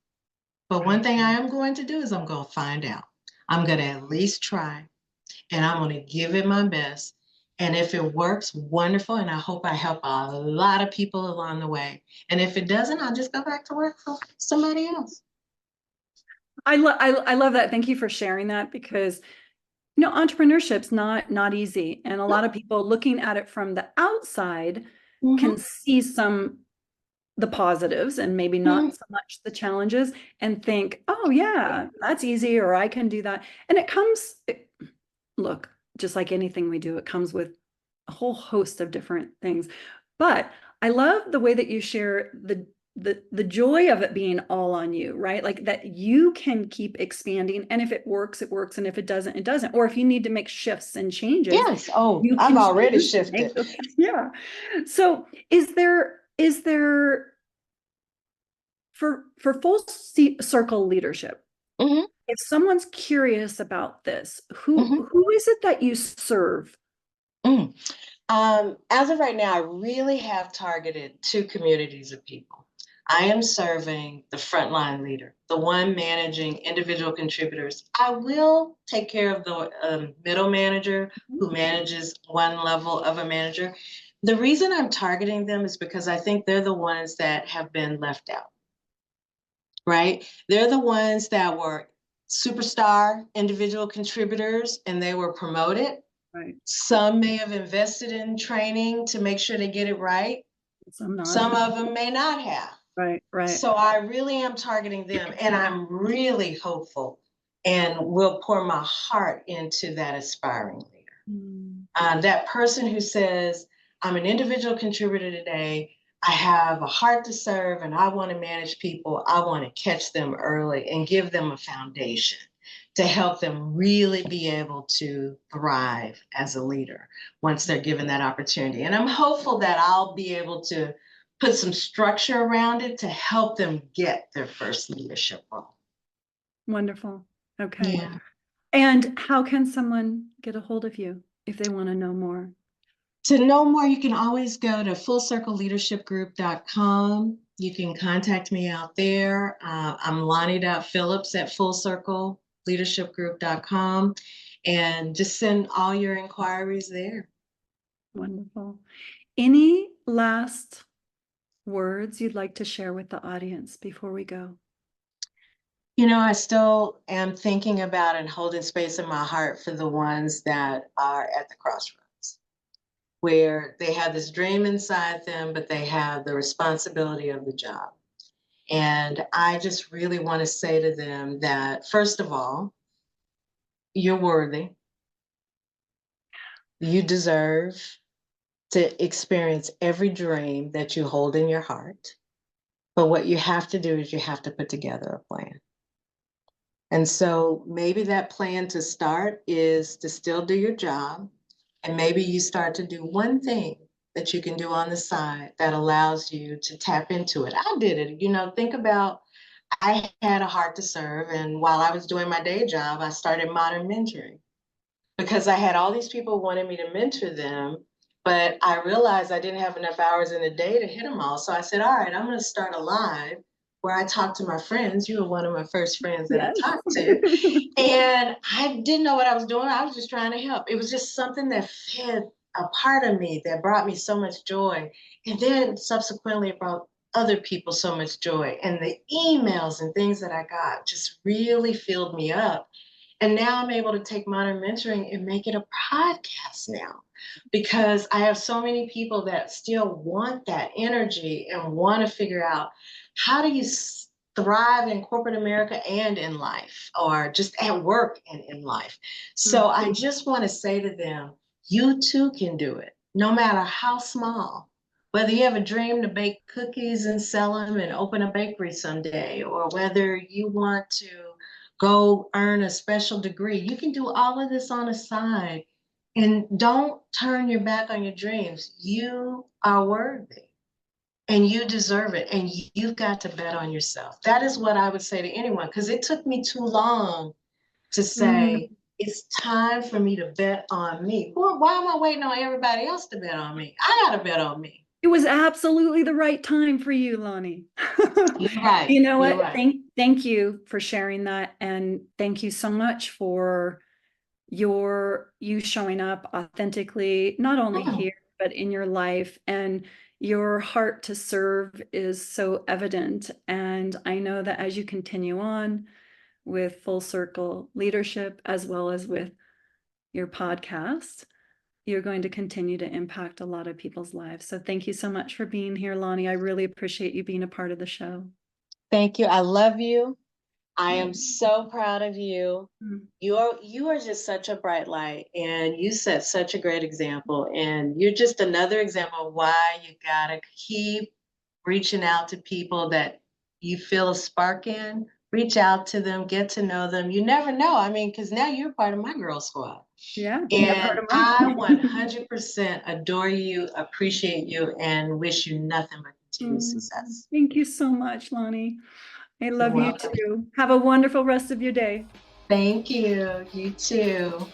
A: But one
B: Right.
A: thing I am going to do is I'm going to find out. I'm going to at least try, and I'm going to give it my best. And if it works, wonderful. And I hope I help a lot of people along the way. And if it doesn't, I'll just go back to work for somebody else.
B: I love that. Thank you for sharing that, because entrepreneurship's not easy, and a lot of people looking at it from the outside
A: Mm-hmm.
B: can see the positives and maybe
A: Mm-hmm.
B: not so much the challenges, and think, oh yeah, that's easy, or I can do that. And look, just like anything we do, it comes with a whole host of different things. But I love the way that you share the joy of it being all on you, right? Like that you can keep expanding, and if it works, it works, and if it doesn't, it doesn't. Or if you need to make shifts and changes,
A: Yes. Oh,
B: you
A: I've
B: can
A: already
B: choose to make
A: shifted.
B: those. Yeah. So is there for circle leadership,
A: Hmm.
B: if someone's curious about this, who
A: Hmm.
B: who is it that you serve?
A: Mm. As of right now, I really have targeted two communities of people. I am serving the frontline leader, the one managing individual contributors. I will take care of the middle manager who manages one level of a manager. The reason I'm targeting them is because I think they're the ones that have been left out, right? They're the ones that were superstar individual contributors and they were promoted.
B: Right.
A: Some may have invested in training to make sure they get it right.
B: Some not.
A: Some of them may not have.
B: Right, right.
A: So I really am targeting them, and I'm really hopeful and will pour my heart into that aspiring leader.
B: Mm.
A: That person who says, I'm an individual contributor today. I have a heart to serve and I want to manage people. I want to catch them early and give them a foundation to help them really be able to thrive as a leader once they're given that opportunity. And I'm hopeful that I'll be able to put some structure around it to help them get their first leadership role.
B: Wonderful. Okay.
A: Yeah.
B: And how can someone get a hold of you if they want to know more?
A: To know more, you can always go to fullcircleleadershipgroup.com. You can contact me out there. I'm Lani Phillips at fullcircleleadershipgroup.com, and just send all your inquiries there.
B: Wonderful. Any last words you'd like to share with the audience before we go?
A: You know, I still am thinking about and holding space in my heart for the ones that are at the crossroads, where they have this dream inside them, but they have the responsibility of the job. And I just really want to say to them that, first of all, you're worthy. You deserve to experience every dream that you hold in your heart. But what you have to do is you have to put together a plan. And so maybe that plan to start is to still do your job. And maybe you start to do one thing that you can do on the side that allows you to tap into it. I did it. Think about I had a heart to serve. And while I was doing my day job, I started modern mentoring because I had all these people wanting me to mentor them. But I realized I didn't have enough hours in the day to hit them all. So I said, all right, I'm going to start a live where I talk to my friends. You were one of my first friends that I
B: Yes.
A: talked to. And I didn't know what I was doing. I was just trying to help. It was just something that fed a part of me that brought me so much joy. And then subsequently it brought other people so much joy. And the emails and things that I got just really filled me up. And now I'm able to take modern mentoring and make it a podcast now because I have so many people that still want that energy and want to figure out how do you thrive in corporate America and in life, or just at work and in life. So I just want to say to them, you too can do it, no matter how small. Whether you have a dream to bake cookies and sell them and open a bakery someday, or whether you want to go earn a special degree. You can do all of this on the side and don't turn your back on your dreams. You are worthy and you deserve it. And you've got to bet on yourself. That is what I would say to anyone because it took me too long to say,
B: Mhm.
A: it's time for me to bet on me. Well, why am I waiting on everybody else to bet on me? I got to bet on me.
B: It was absolutely the right time for you, Lani.
A: You're right.
B: You know
A: You're
B: what?
A: right.
B: Thank you for sharing that. And thank you so much for you showing up authentically, not only
A: Mm.
B: here, but in your life. And your heart to serve is so evident. And I know that as you continue on with Full Circle Leadership, as well as with your podcast, you're going to continue to impact a lot of people's lives. So thank you so much for being here, Lani. I really appreciate you being a part of the show.
A: Thank you. I love you. I am so proud of you.
B: Mm.
A: You are just such a bright light and you set such a great example. And you're just another example of why you gotta keep reaching out to people that you feel a spark in, reach out to them, get to know them. You never know. I mean, because now you're part of my Girl Squad.
B: Yeah, you're part
A: And
B: of
A: I
B: mine.
A: 100% adore you, appreciate you, and wish you nothing but continued
B: Mm,
A: success.
B: Thank you so much, Lani. I
A: You're
B: love you
A: welcome.
B: too. Have a wonderful rest of your day.
A: Thank you. You too.